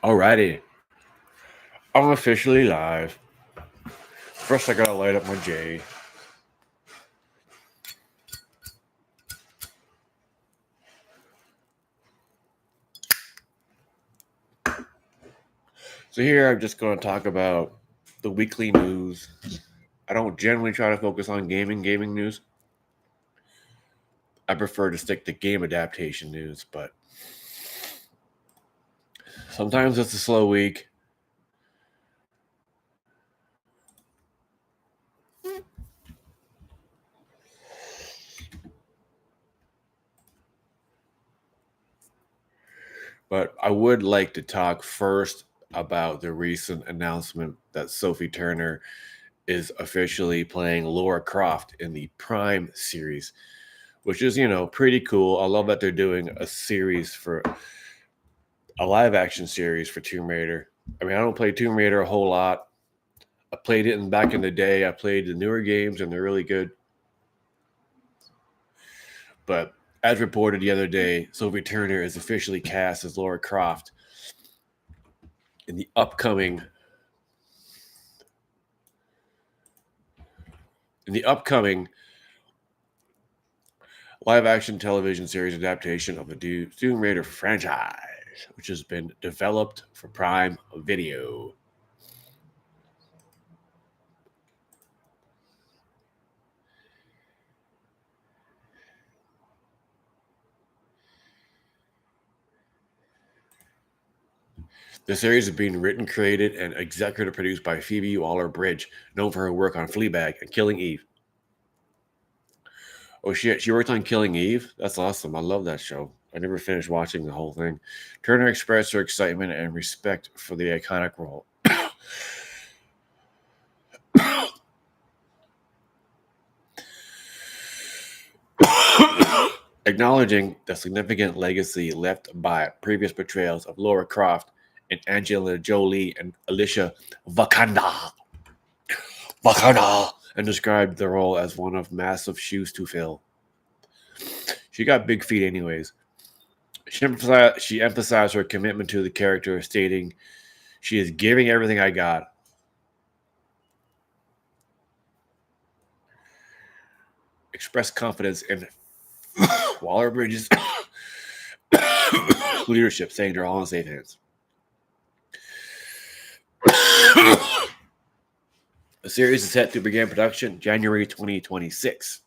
Alrighty, I'm officially live. First, I gotta light up my J. So here, I'm just gonna talk about the weekly news. I don't generally try to focus on gaming news. I prefer to stick to game adaptation news, but sometimes it's a slow week. But I would like to talk first about the recent announcement that Sophie Turner is officially playing Lara Croft in the Prime series, which is, pretty cool. I love that they're doing a live action series for Tomb Raider. I mean, I don't play Tomb Raider a whole lot. I played it back in the day. I played the newer games, and they're really good. But as reported the other day, Sophie Turner is officially cast as Lara Croft in the upcoming live action television series adaptation of the Tomb Raider franchise, which has been developed for Prime Video. The series is being written, created, and executive produced by Phoebe Waller-Bridge, known for her work on Fleabag and Killing Eve. Oh shit, she worked on Killing Eve? That's awesome. I love that show. I never finished watching the whole thing. Turner expressed her excitement and respect for the iconic role. Acknowledging the significant legacy left by previous portrayals of Lara Croft and Angelina Jolie and Alicia Vikander, and described the role as one of massive shoes to fill. She got big feet, anyways. She emphasized her commitment to the character, stating, "She is giving everything I got." Expressed confidence in Waller Bridges' leadership, saying they're all in safe hands. The series is set to begin production January 2026.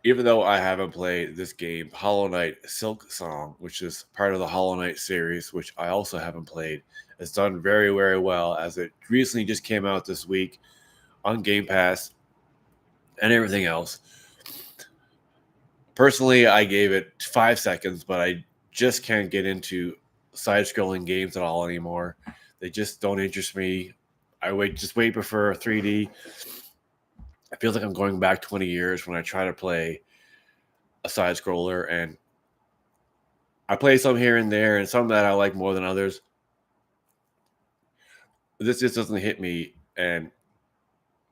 Even though I haven't played this game, Hollow Knight Silk Song, which is part of the Hollow Knight series, which I also haven't played, has done very, very well, as it recently just came out this week on Game Pass and everything else. Personally, I gave it 5 seconds, but I just can't get into side-scrolling games at all anymore. They just don't interest me. I wait prefer 3D. It feels like I'm going back 20 years when I try to play a side scroller, and I play some here and there, and some that I like more than others. This just doesn't hit me, and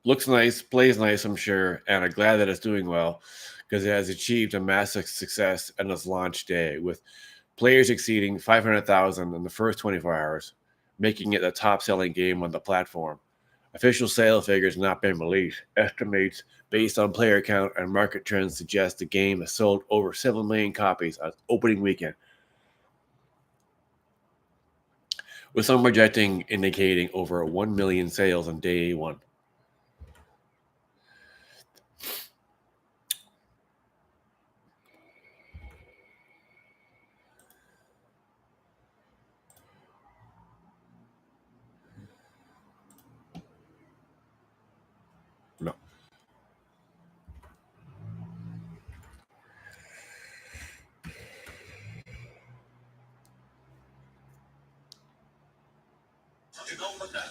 Looks nice, plays nice, I'm sure, and I'm glad that it's doing well because it has achieved a massive success on its launch day with players exceeding 500,000 in the first 24 hours, making it the top-selling game on the platform. Official sales figures have not been released. Estimates based on player count and market trends suggest the game has sold over 7 million copies on opening weekend, with some projecting indicating over 1 million sales on day one. No.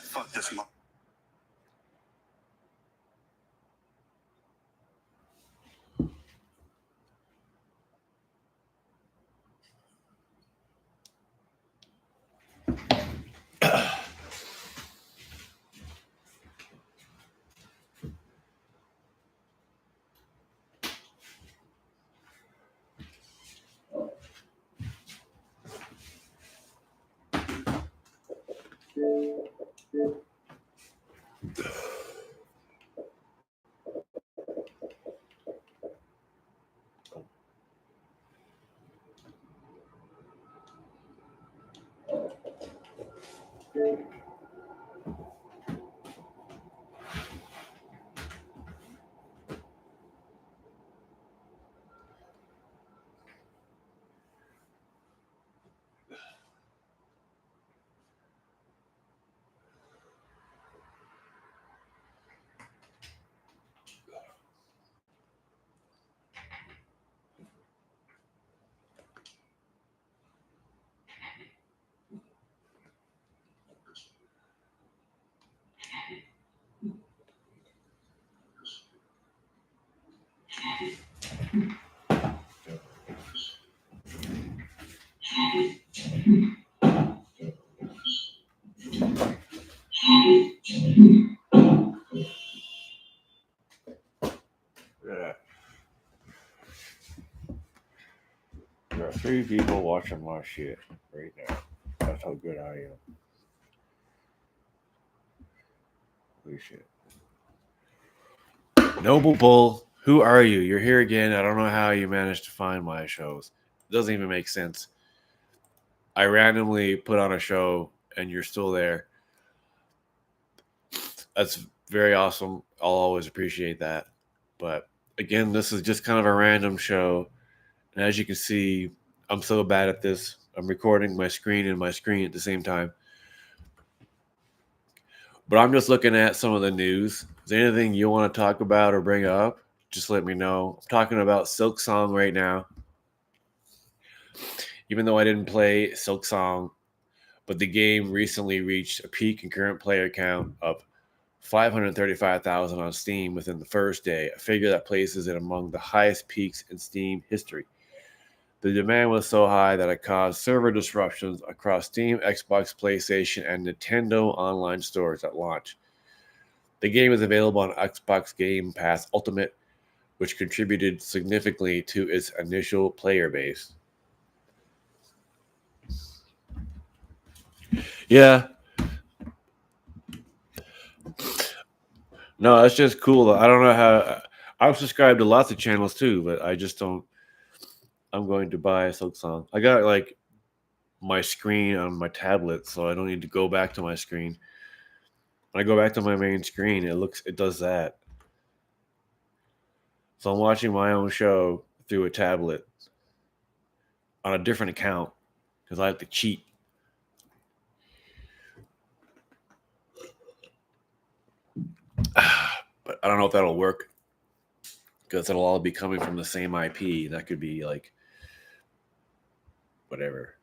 Fuck this. Yeah. There are 3 people watching my shit right now. That's how good I am. Holy shit. Noble Bull, who are you? You're here again. I don't know how you managed to find my shows. It doesn't even make sense. I randomly put on a show and you're still there. That's very awesome. I'll always appreciate that. But again, this is just kind of a random show. And as you can see, I'm so bad at this. I'm recording my screen and my screen at the same time. But I'm just looking at some of the news. Is there anything you want to talk about or bring up? Just let me know. I'm talking about Silk Song right now. Even though I didn't play Silk Song, but the game recently reached a peak concurrent player count of 535,000 on Steam within the first day, a figure that places it among the highest peaks in Steam history. The demand was so high that it caused server disruptions across Steam, Xbox, PlayStation, and Nintendo online stores at launch. The game is available on Xbox Game Pass Ultimate, which contributed significantly to its initial player base. Yeah. No, that's just cool. I don't know how. I've subscribed to lots of channels too, but I just don't. I'm going to buy a Silk Song. I got like my screen on my tablet, so I don't need to go back to my screen. When I go back to my main screen, it does that. So I'm watching my own show through a tablet on a different account because I have to cheat. But I don't know if that'll work because it'll all be coming from the same IP. That could be like whatever.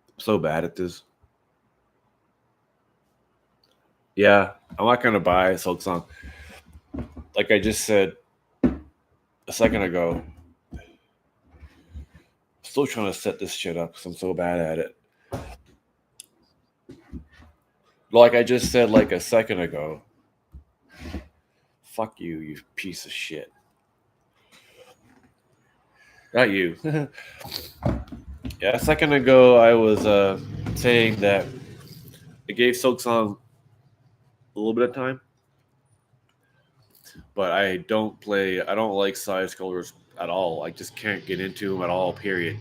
I'm so bad at this. Yeah, I'm not gonna buy a Silk Song. Like I just said a second ago, still trying to set this shit up because I'm so bad at it. Like I just said like a second ago. Fuck you, you piece of shit. Not you. Yeah, a second ago I was saying that I gave Silksong a little bit of time, but I don't like side scrollers at all. I just can't get into them at all, period.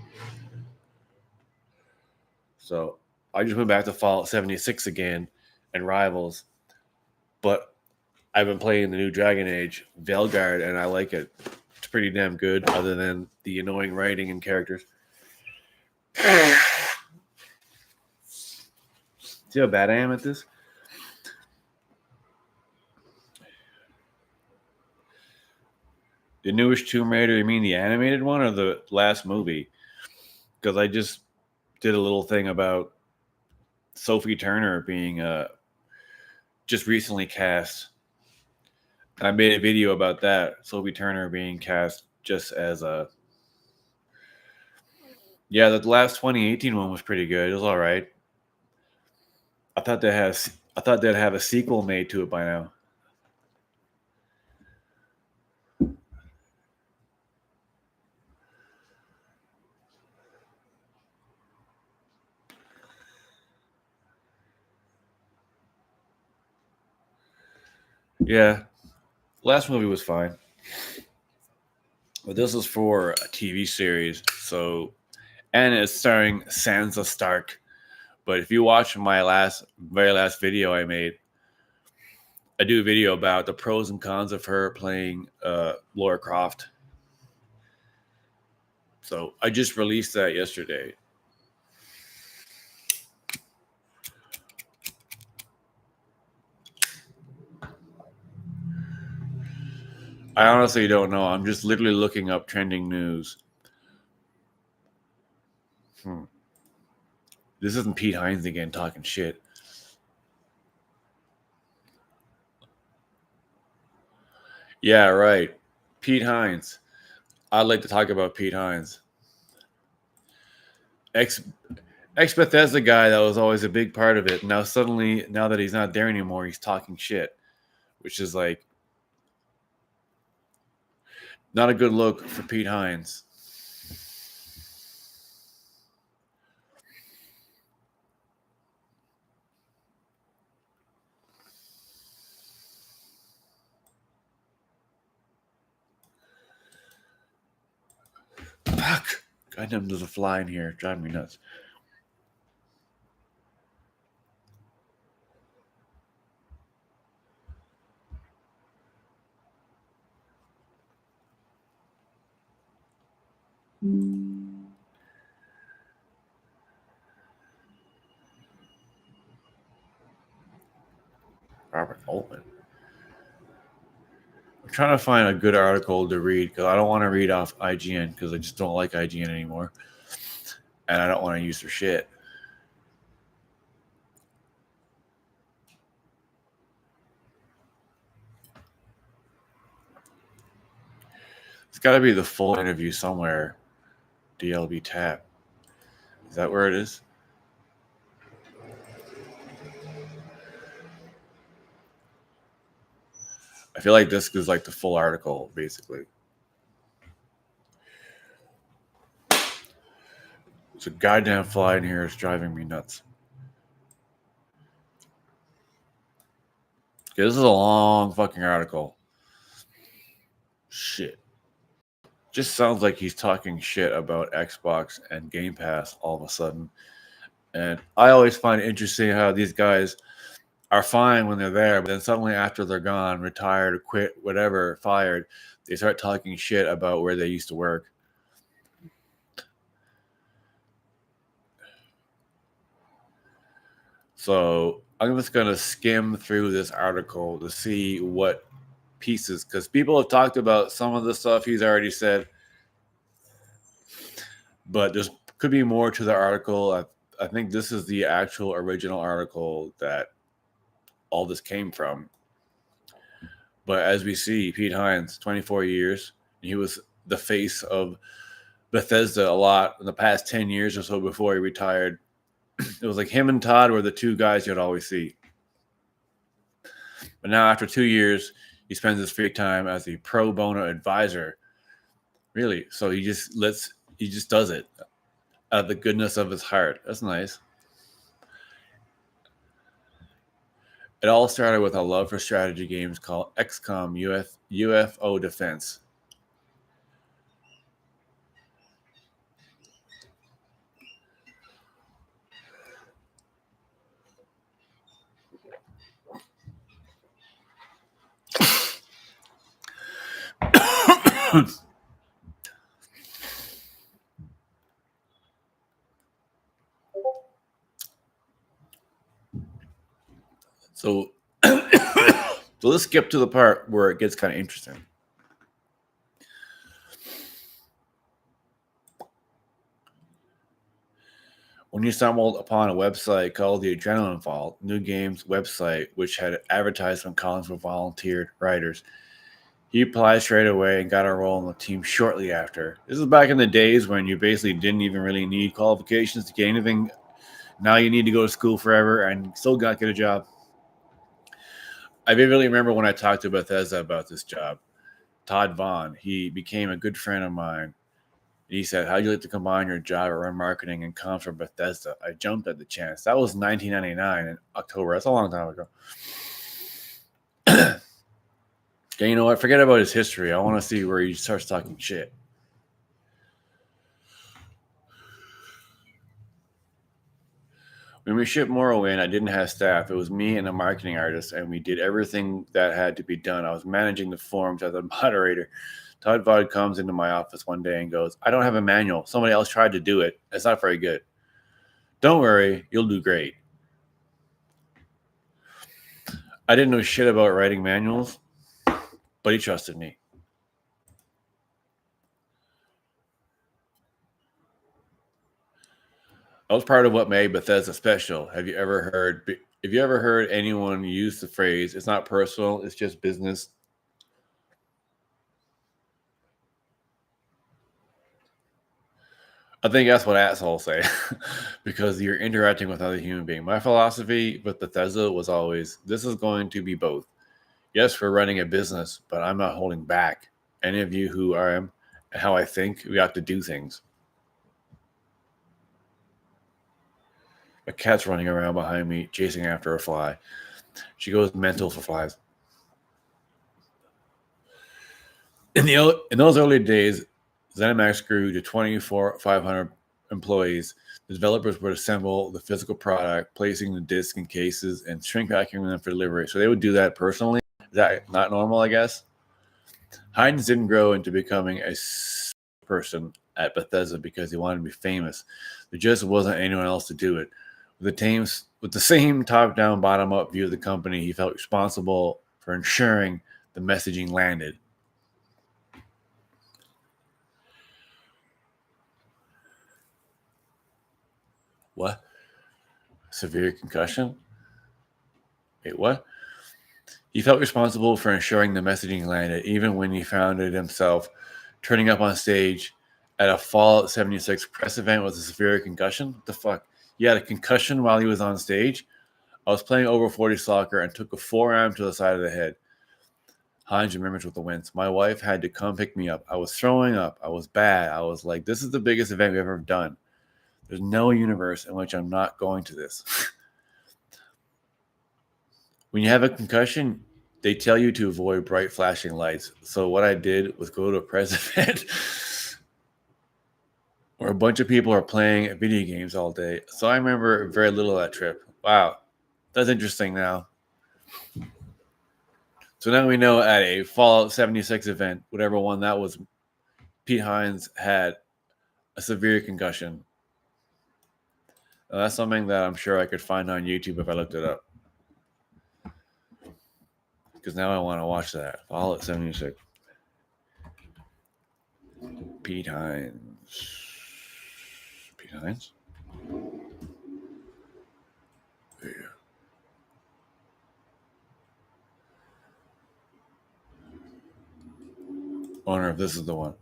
So I just went back to Fallout 76 again and Rivals, but I've been playing the new Dragon Age, Veilguard, and I like it. It's pretty damn good, other than the annoying writing and characters. See how bad I am at this? The newest Tomb Raider, you mean the animated one or the last movie? Because I just did a little thing about Sophie Turner being just recently cast. And I made a video about that. Sophie Turner being cast just as a... Yeah, the last 2018 one was pretty good. It was all right. I thought they'd have a sequel made to it by now. Yeah, last movie was fine, but this is for a TV series. So, and it's starring Sansa Stark. But if you watch my very last video I made, I do a video about the pros and cons of her playing Lara Croft. So I just released that yesterday. I honestly don't know. I'm just literally looking up trending news. This isn't Pete Hines again talking shit. Yeah, right. Pete Hines. I'd like to talk about Pete Hines. Ex-Bethesda guy that was always a big part of it. Now suddenly, now that he's not there anymore, he's talking shit. Which is like not a good look for Pete Hines. Fuck. Goddamn, there's a fly in here. Driving me nuts. Robert Altman. I'm trying to find a good article to read because I don't want to read off IGN because I just don't like IGN anymore. And I don't want to use their shit. It's got to be the full interview somewhere. DLB Tap. Is that where it is? I feel like this is like the full article, basically. It's a goddamn fly in here. It's driving me nuts. Okay, this is a long fucking article. Shit. Just sounds like he's talking shit about Xbox and Game Pass all of a sudden. And I always find it interesting how these guys are fine when they're there, but then suddenly after they're gone, retired, quit, whatever, fired, they start talking shit about where they used to work. So I'm just going to skim through this article to see what pieces, because people have talked about some of the stuff he's already said, but there could be more to the article. I think this is the actual original article that all this came from. But as we see, Pete Hines, 24 years, he was the face of Bethesda a lot in the past 10 years or so before he retired. It was like him and Todd were the two guys you'd always see. But now, after 2 years, he spends his free time as a pro bono advisor. Really? So he just does it out of the goodness of his heart. That's nice. It all started with a love for strategy games called XCOM UFO Defense. So, so let's skip to the part where it gets kind of interesting. When you stumbled upon a website called the Adrenaline Vault, New Games website, which had advertisement columns for volunteered writers, he applied straight away and got a role on the team shortly after. This is back in the days when you basically didn't even really need qualifications to get anything. Now you need to go to school forever and still got to get a job. I vividly remember when I talked to Bethesda about this job. Todd Vaughn, he became a good friend of mine. He said, "How'd you like to combine your job at run marketing and comms for Bethesda?" I jumped at the chance. That was 1999 in October. That's a long time ago. Okay, you know what? Forget about his history. I want to see where he starts talking shit. When we shipped Morrowind, I didn't have staff. It was me and a marketing artist, and we did everything that had to be done. I was managing the forums as a moderator. Todd Vaughn comes into my office one day and goes, "I don't have a manual. Somebody else tried to do it. It's not very good. Don't worry, you'll do great." I didn't know shit about writing manuals, but he trusted me. That was part of what made Bethesda special. Have you ever heard anyone use the phrase, "It's not personal, it's just business"? I think that's what assholes say because you're interacting with another human being. My philosophy with Bethesda was always, this is going to be both. Yes, we're running a business, but I'm not holding back. Any of you who I am and how I think, we have to do things. A cat's running around behind me, chasing after a fly. She goes mental for flies. In those early days, ZeniMax grew to 500 employees. The developers would assemble the physical product, placing the disc in cases and shrink vacuuming them for delivery. So they would do that personally. Is that not normal, I guess? Hines didn't grow into becoming a person at Bethesda because he wanted to be famous. There just wasn't anyone else to do it. With the same top-down, bottom-up view of the company, he felt responsible for ensuring the messaging landed. What? Severe concussion? Wait, what? He felt responsible for ensuring the messaging landed, even when he found it himself turning up on stage at a Fallout 76 press event with a severe concussion. What the fuck? He had a concussion while he was on stage? I was playing over 40 soccer and took a forearm to the side of the head. Hines remembers with a wince. My wife had to come pick me up. I was throwing up. I was bad. I was like, this is the biggest event we've ever done. There's no universe in which I'm not going to this. When you have a concussion, they tell you to avoid bright flashing lights. So what I did was go to a press event where a bunch of people are playing video games all day. So I remember very little of that trip. Wow, that's interesting now. So now we know at a Fallout 76 event, whatever one that was, Pete Hines had a severe concussion. Now, that's something that I'm sure I could find on YouTube if I looked it up. Because now I want to watch that. Fallout 76. Pete Hines. Pete Hines? Yeah. I wonder if this is the one.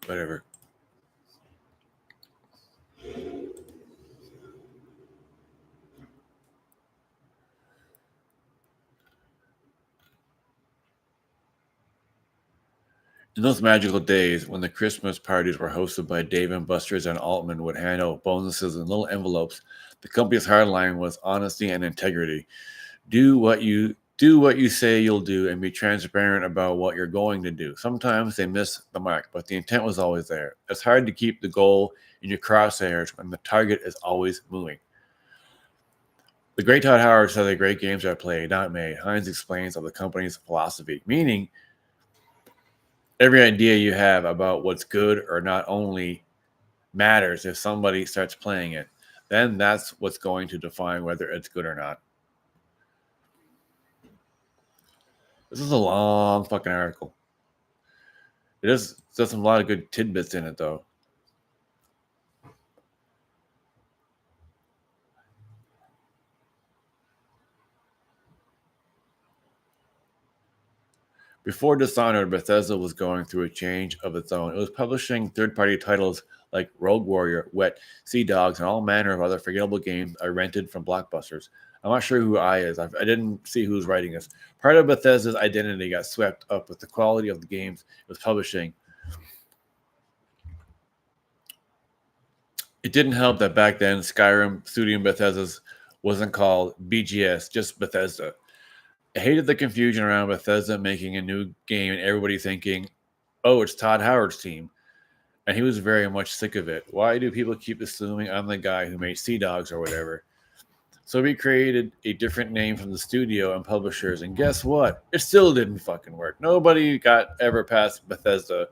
Whatever. In those magical days when the Christmas parties were hosted by Dave and Buster's and Altman would hand out bonuses in little envelopes, the company's hardline was honesty and integrity. Do what you say you'll do and be transparent about what you're going to do. Sometimes they miss the mark, but the intent was always there. It's hard to keep the goal in your crosshairs when the target is always moving. The great Todd Howard said the great games are played, not made. Hines explains of the company's philosophy, meaning every idea you have about what's good or not only matters if somebody starts playing it. Then that's what's going to define whether it's good or not. This is a long fucking article. There's some lot of good tidbits in it, though. Before Dishonored, Bethesda was going through a change of its own. It was publishing third-party titles like Rogue Warrior, Wet, Sea Dogs, and all manner of other forgettable games I rented from Blockbusters. I'm not sure who I is. I didn't see who's writing this. Part of Bethesda's identity got swept up with the quality of the games it was publishing. It didn't help that back then Skyrim, Studio Bethesda's, wasn't called BGS, just Bethesda. I hated the confusion around Bethesda making a new game and everybody thinking, oh, it's Todd Howard's team. And he was very much sick of it. Why do people keep assuming I'm the guy who made Sea Dogs or whatever? So we created a different name from the studio and publishers, and guess what? It still didn't fucking work. Nobody got ever past Bethesda.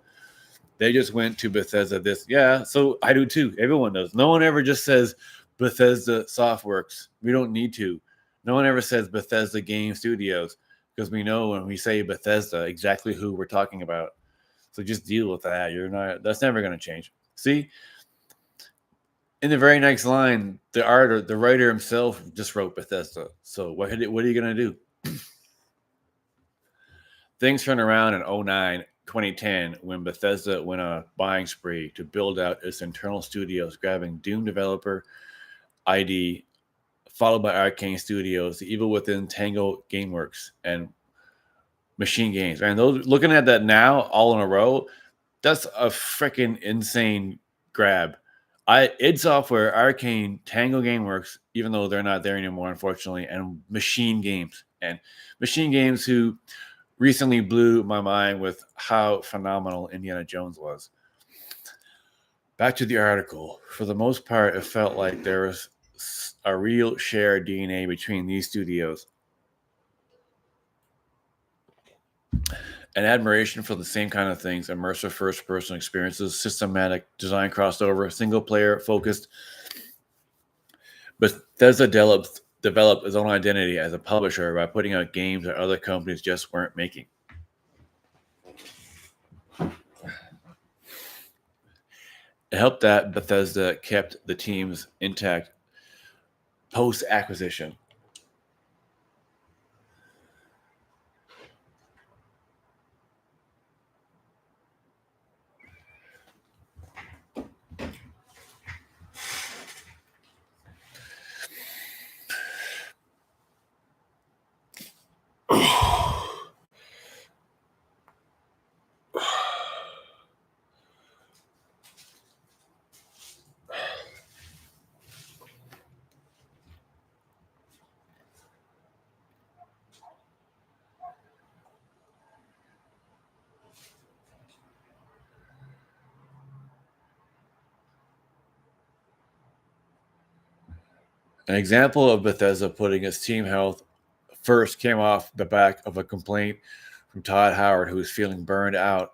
They just went to Bethesda so I do too. Everyone does. No one ever just says Bethesda Softworks. We don't need to. No one ever says Bethesda Game Studios because we know when we say Bethesda exactly who we're talking about. So just deal with that. That's never going to change. See? In the very next line, the writer himself just wrote Bethesda. So what are you going to do? Things turned around in 2010, when Bethesda went on a buying spree to build out its internal studios, grabbing Doom developer ID, followed by Arcane Studios, the Evil Within, Tango Gameworks, and Machine Games. And those looking at that now, all in a row, that's a freaking insane grab. id Software, Arcane, Tango Gameworks, even though they're not there anymore, unfortunately, and Machine Games. And Machine Games, who recently blew my mind with how phenomenal Indiana Jones was. Back to the article. For the most part, it felt like there was a real shared DNA between these studios. An admiration for the same kind of things: immersive first-person experiences, systematic design crossover, single-player focused. Bethesda developed its own identity as a publisher by putting out games that other companies just weren't making. It helped that Bethesda kept the teams intact post-acquisition. An example of Bethesda putting its team health first came off the back of a complaint from Todd Howard, who was feeling burned out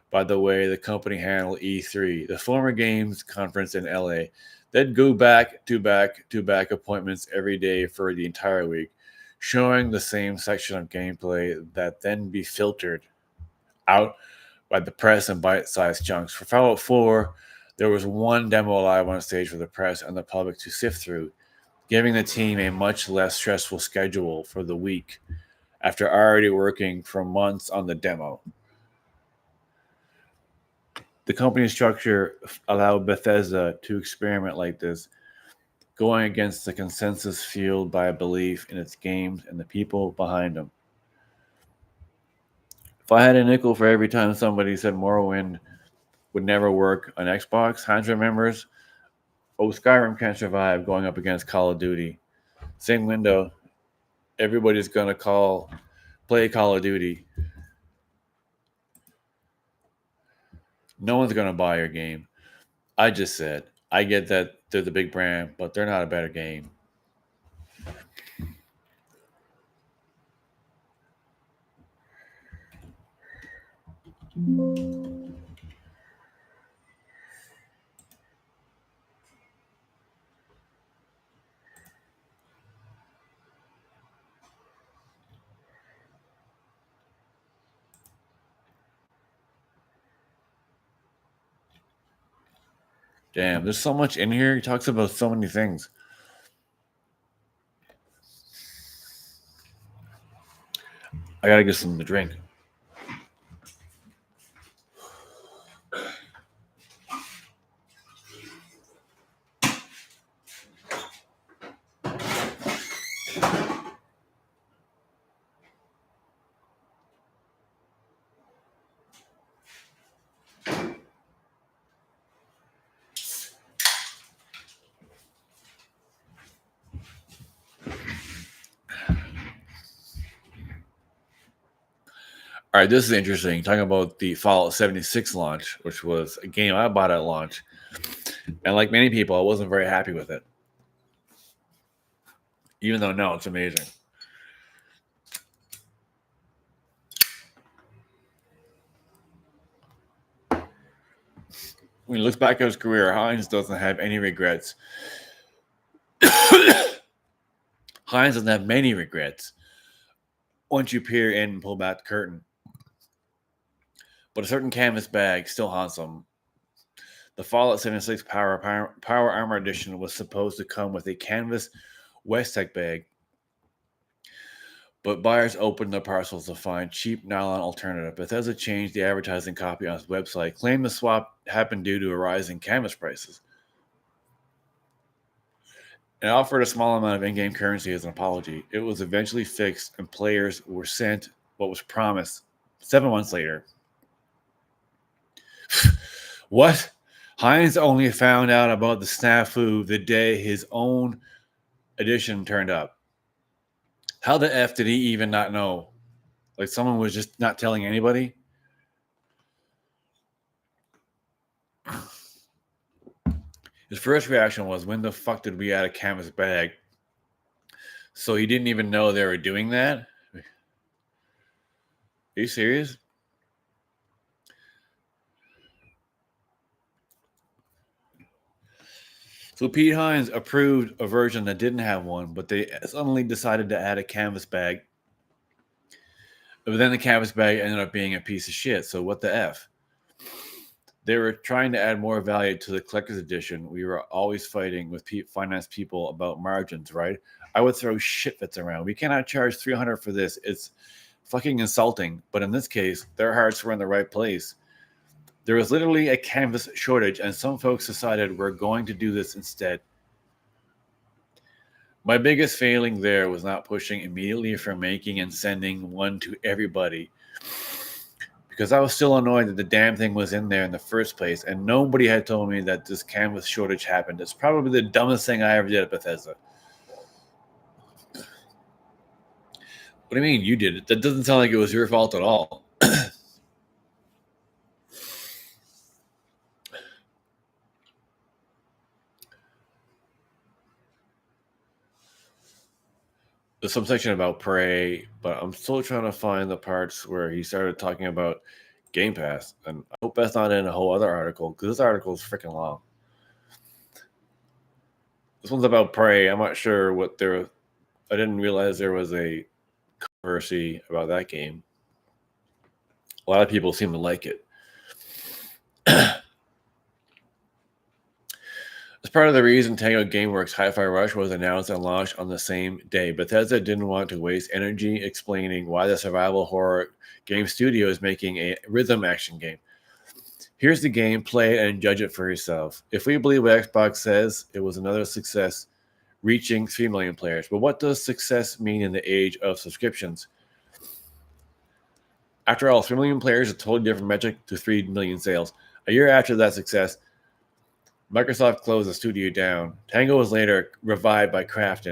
by the way the company handled E3, the former games conference in LA. They'd go back to back appointments every day for the entire week, showing the same section of gameplay that then be filtered out by the press in bite-sized chunks. For Fallout 4, there was one demo live on stage for the press and the public to sift through, giving the team a much less stressful schedule for the week after already working for months on the demo. The company structure allowed Bethesda to experiment like this, going against the consensus fueled by a belief in its games and the people behind them. If I had a nickel for every time somebody said Morrowind would never work on Xbox, Hines remembers, oh, Skyrim can't survive going up against Call of Duty. Same window, everybody's going to play Call of Duty. No one's going to buy your game. I just said, I get that they're the big brand, but they're not a better game. Damn, there's so much in here. He talks about so many things. I gotta get something to drink. All right, this is interesting. Talking about the Fallout 76 launch, which was a game I bought at launch. And like many people, I wasn't very happy with it. Even though now it's amazing. When he looks back at his career, Hines doesn't have any regrets. Hines doesn't have many regrets once you peer in and pull back the curtain. But a certain canvas bag still haunts him. The Fallout 76 Power Armor Edition was supposed to come with a canvas Westech bag, but buyers opened their parcels to find cheap nylon alternative. Bethesda changed the advertising copy on its website, claimed the swap happened due to a rise in canvas prices, and offered a small amount of in-game currency as an apology. It was eventually fixed, and players were sent what was promised 7 months later. What? Hines only found out about the snafu the day his own edition turned up. How the F did he even not know? Like someone was just not telling anybody? His first reaction was, when the fuck did we add a canvas bag? So he didn't even know they were doing that? Are you serious? So Pete Hines approved a version that didn't have one, but they suddenly decided to add a canvas bag. But then the canvas bag ended up being a piece of shit. So what the F? They were trying to add more value to the collector's edition. We were always fighting with finance people about margins, right? I would throw shit fits around. We cannot charge $300 for this. It's fucking insulting. But in this case, their hearts were in the right place. There was literally a canvas shortage, and some folks decided we're going to do this instead. My biggest failing there was not pushing immediately for making and sending one to everybody, because I was still annoyed that the damn thing was in there in the first place, and nobody had told me that this canvas shortage happened. It's probably the dumbest thing I ever did at Bethesda. What do you mean you did it? That doesn't sound like it was your fault at all. There's some section about Prey, but I'm still trying to find the parts where he started talking about Game Pass. And I hope that's not in a whole other article, because this article is freaking long. This one's about Prey. I'm not sure what there. I didn't realize there was a controversy about that game. A lot of people seem to like it. As part of the reason Tango Gameworks Hi-Fi Rush was announced and launched on the same day, Bethesda didn't want to waste energy explaining why the survival horror game studio is making a rhythm action game. Here's the game, play it, and judge it for yourself. If we believe what Xbox says, it was another success, reaching 3 million players. But what does success mean in the age of subscriptions? After all, 3 million players is a totally different metric to 3 million sales. A year after that success, Microsoft closed the studio down. Tango was later revived by Croft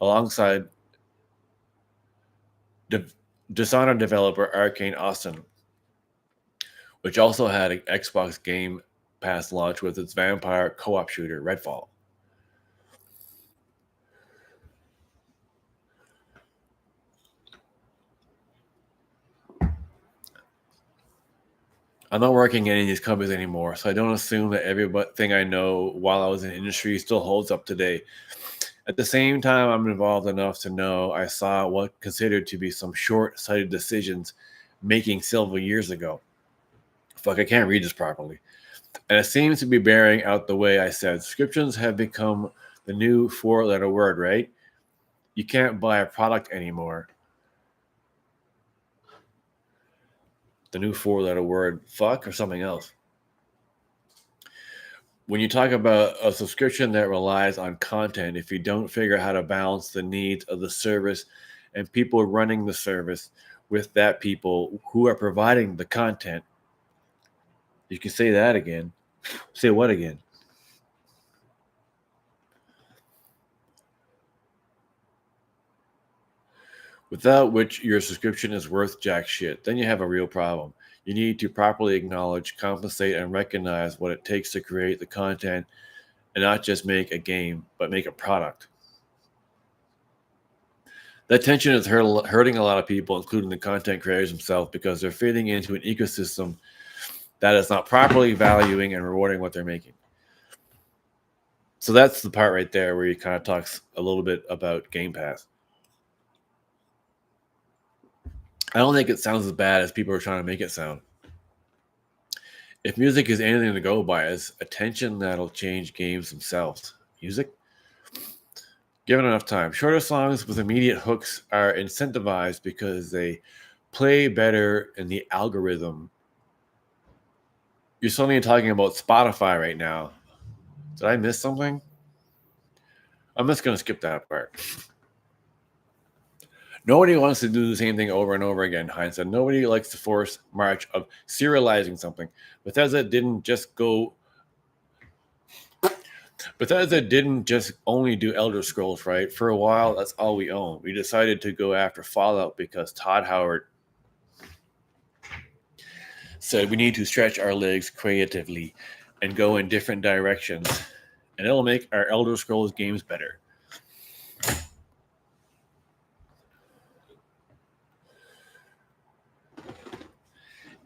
alongside Dishonored developer Arcane Austin, which also had an Xbox Game Pass launch with its vampire co-op shooter, Redfall. I'm not working in any of these companies anymore, so I don't assume that everything I know while I was in the industry still holds up today. At the same time, I'm involved enough to know I saw what considered to be some short-sighted decisions making several years ago. Fuck, I can't read this properly. And it seems to be bearing out the way I said. Subscriptions have become the new 4-letter word, right? You can't buy a product anymore. The new 4-letter word, fuck, or something else. When you talk about a subscription that relies on content, if you don't figure out how to balance the needs of the service and people running the service with that people who are providing the content, you can say that again. Say what again? Without which your subscription is worth jack shit, then you have a real problem. You need to properly acknowledge, compensate, and recognize what it takes to create the content and not just make a game, but make a product. That tension is hurting a lot of people, including the content creators themselves, because they're fitting into an ecosystem that is not properly valuing and rewarding what they're making. So that's the part right there where he kind of talks a little bit about Game Pass. I don't think it sounds as bad as people are trying to make it sound. If music is anything to go by, it's attention that'll change games themselves. Music? Given enough time. Shorter songs with immediate hooks are incentivized because they play better in the algorithm. You're suddenly talking about Spotify right now. Did I miss something? I'm just going to skip that part. Nobody wants to do the same thing over and over again, Hines said. Nobody likes the forced march of serializing something. Bethesda didn't just only do Elder Scrolls, right? For a while, that's all we own. We decided to go after Fallout because Todd Howard said we need to stretch our legs creatively and go in different directions, and it'll make our Elder Scrolls games better.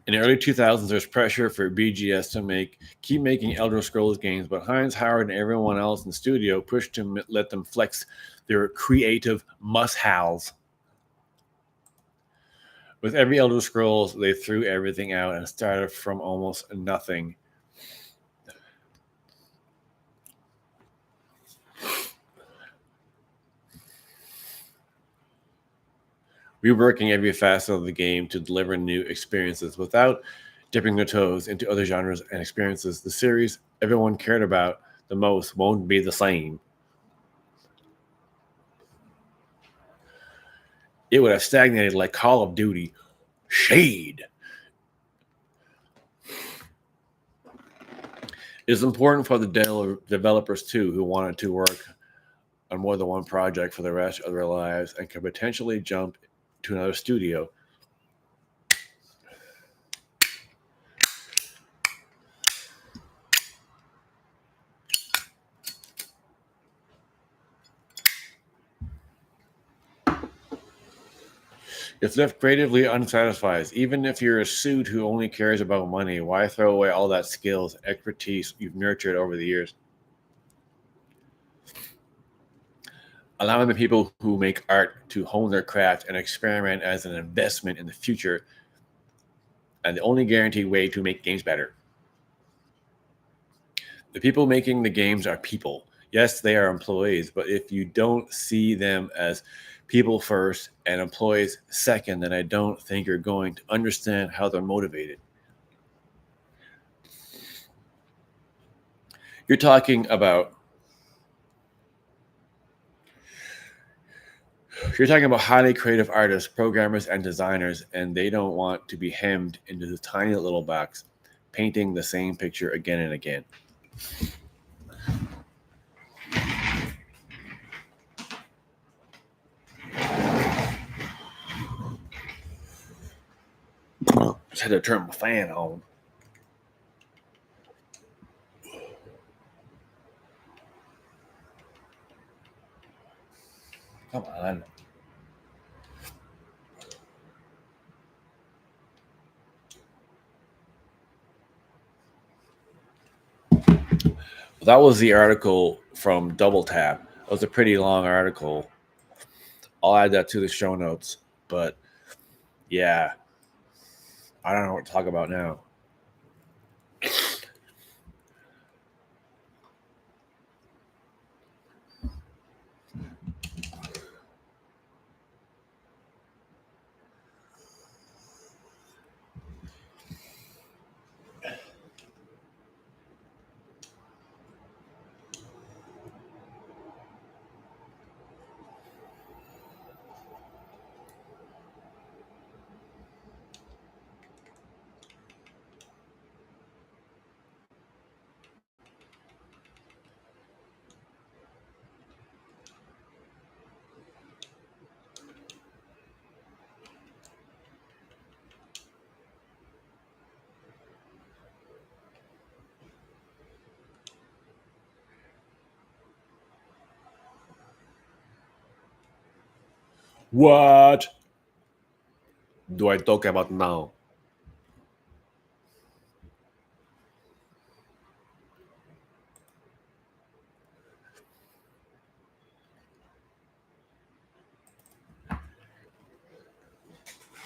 In the early 2000s, there's pressure for BGS to keep making Elder Scrolls games, but Hines, Howard, and everyone else in the studio pushed to let them flex their creative must-haves. With every Elder Scrolls, they threw everything out and started from almost nothing. Reworking every facet of the game to deliver new experiences without dipping their toes into other genres and experiences. The series everyone cared about the most won't be the same. It would have stagnated like Call of Duty. Shade. It's important for the developers too, who wanted to work on more than one project for the rest of their lives and could potentially jump to another studio. If left creatively unsatisfied, even if you're a suit who only cares about money, why throw away all that skills and expertise you've nurtured over the years? Allowing the people who make art to hone their craft and experiment as an investment in the future, and the only guaranteed way to make games better. The people making the games are people. Yes, they are employees, but if you don't see them as people first and employees second, then I don't think you're going to understand how they're motivated. You're talking about highly creative artists, programmers, and designers, and they don't want to be hemmed into the tiny little box, painting the same picture again and again. Just had to turn my fan on. Come on. That was the article from Double Tap. It was a pretty long article. I'll add that to the show notes. But yeah, I don't know what to talk about now. What do I talk about now?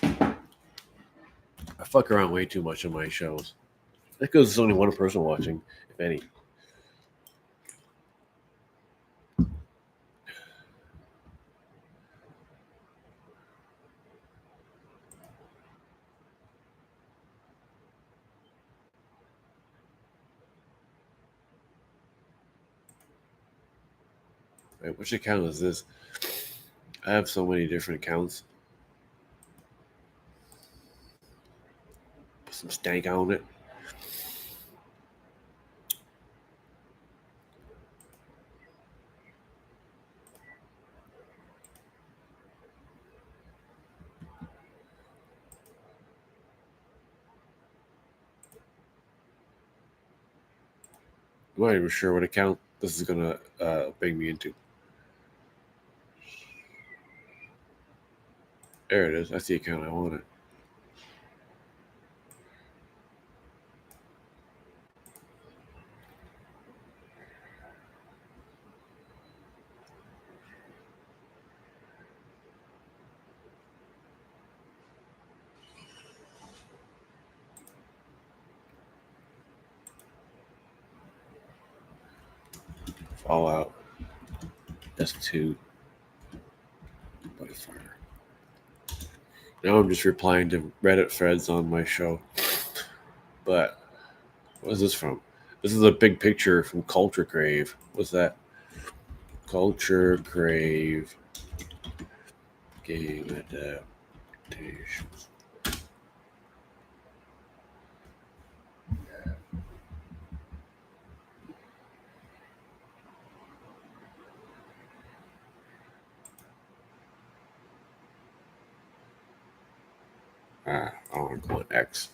I fuck around way too much on my shows. Because there's only one person watching, if any. Wait, which account is this? I have so many different accounts. Put some stank on it. I'm not even sure what account this is gonna bring me into. There it is. That's the account I wanted. Fallout. That's 2. By far. Now I'm just replying to Reddit threads on my show. But what is this from? This is a big picture from Culture Grave. What's that? Culture Grave game adaptations. I want to go on X.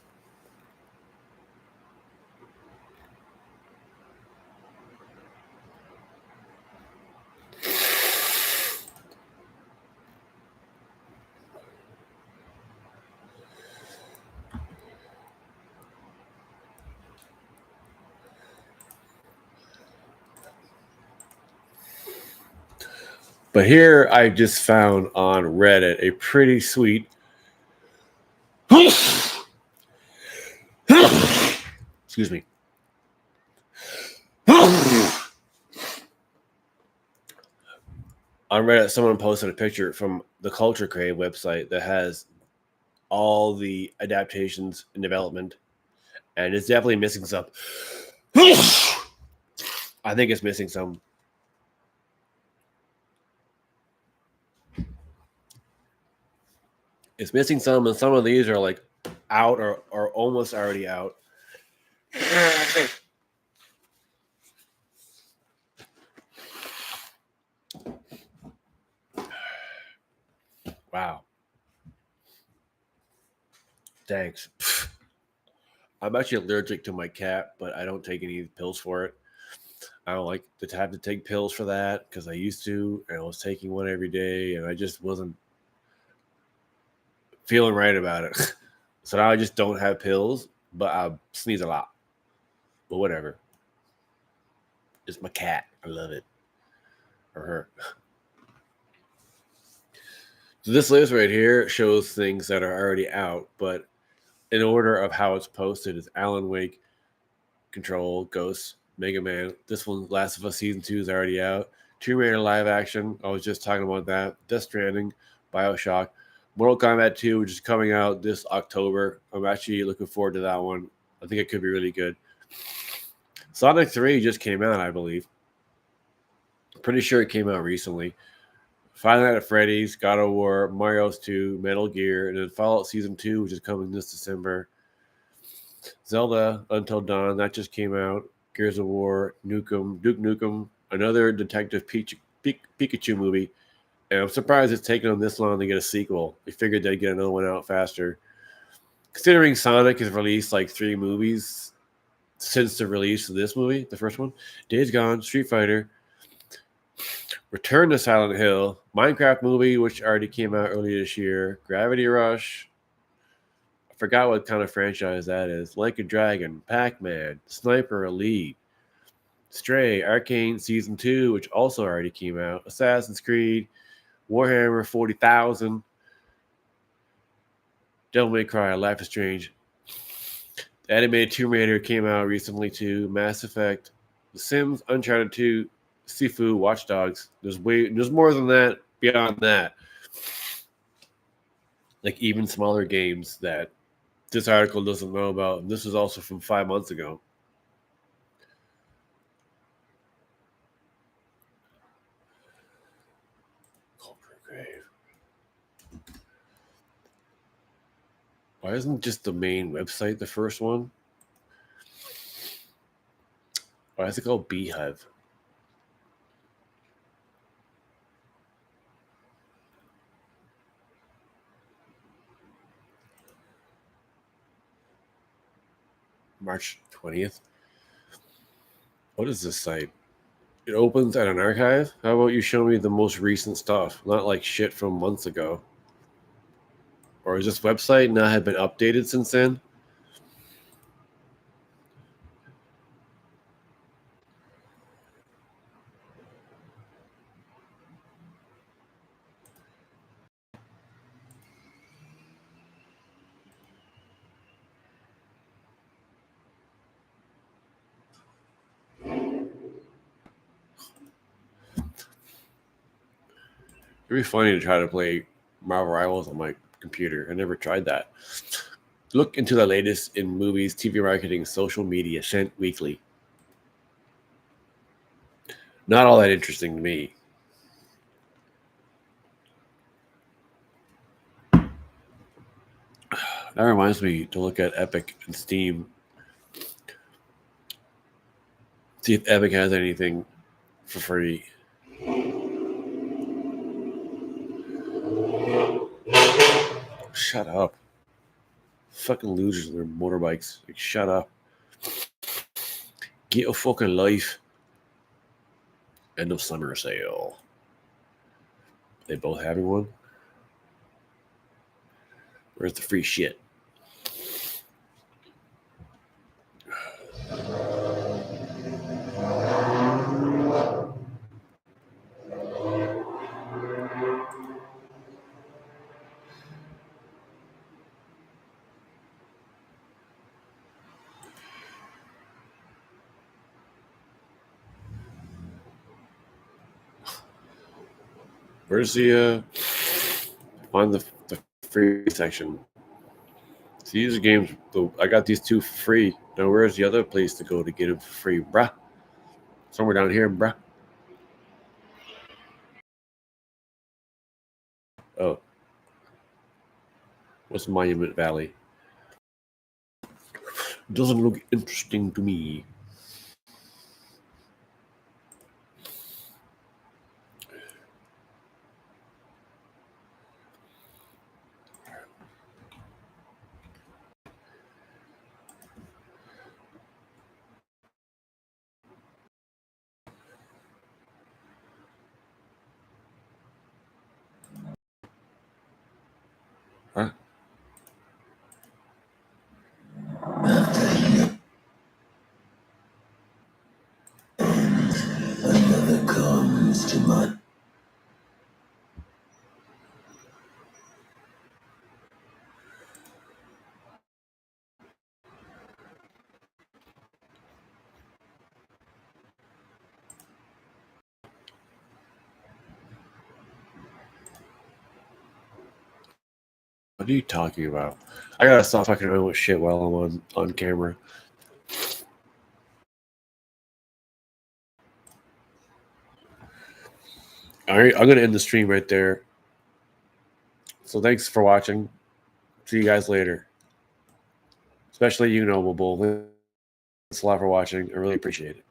But here I just found on Reddit a pretty sweet excuse me. On Reddit, someone posted a picture from the Culture Crave website that has all the adaptations in development, and it's definitely missing some. I think it's missing some. It's missing some, and some of these are like out or almost already out. Wow. Thanks. I'm actually allergic to my cat, but I don't take any pills for it. I don't like to have to take pills for that because I used to, and I was taking one every day, and I just wasn't feeling right about it. So now I just don't have pills, but I sneeze a lot. But whatever. It's my cat. I love it. Or her. So this list right here shows things that are already out, but in order of how it's posted is Alan Wake, Control, Ghost, Mega Man. This one, Last of Us Season 2 is already out. Tomb Raider live action. I was just talking about that. Death Stranding, Bioshock, Mortal Kombat 2, which is coming out this October. I'm actually looking forward to that one. I think it could be really good. Sonic 3 just came out, I believe. Pretty sure it came out recently. Five Nights at Freddy's, God of War, Mario's 2, Metal Gear, and then Fallout Season 2, which is coming this December. Zelda Until Dawn, that just came out. Gears of War, Duke Nukem, another Detective Pikachu movie. And I'm surprised it's taken them this long to get a sequel. We figured they'd get another one out faster. Considering Sonic has released like 3 movies since the release of this movie, the first one, Days Gone, Street Fighter, Return to Silent Hill, Minecraft movie, which already came out earlier this year, Gravity Rush, I forgot what kind of franchise that is, Like a Dragon, Pac-Man, Sniper Elite, Stray, Arcane Season 2, which also already came out, Assassin's Creed, Warhammer 40,000, Devil May Cry, Life is Strange. The animated Tomb Raider came out recently too, Mass Effect, The Sims, Uncharted 2, Sifu, Watch Dogs. There's more than that beyond that. Like even smaller games that this article doesn't know about. And this is also from 5 months ago. Culprit Grave. Why isn't just the main website the first one? Why is it called Beehive? March 20th. What is this site? It opens at an archive? How about you show me the most recent stuff? Not like shit from months ago. Or is this website not have been updated since then? It'd be funny to try to play Marvel Rivals on my computer. I never tried that. Look into the latest in movies, TV marketing, social media, sent weekly. Not all that interesting to me. That reminds me to look at Epic and Steam. See if Epic has anything for free. Shut up. Fucking losers on their motorbikes. Like, shut up. Get a fucking life. End of summer sale. They both having one? Where's the free shit? Where's the find the free section? See, these games, I got these 2 for free. Now, where's the other place to go to get them for free, bruh? Somewhere down here, bruh. Oh. What's Monument Valley? Doesn't look interesting to me. Huh? Another comes to my... What are you talking about? I gotta stop fucking around with shit while I'm on camera. All right, I'm gonna end the stream right there. So thanks for watching. See you guys later. Especially you, Noble Bull. Thanks a lot for watching. I really appreciate it.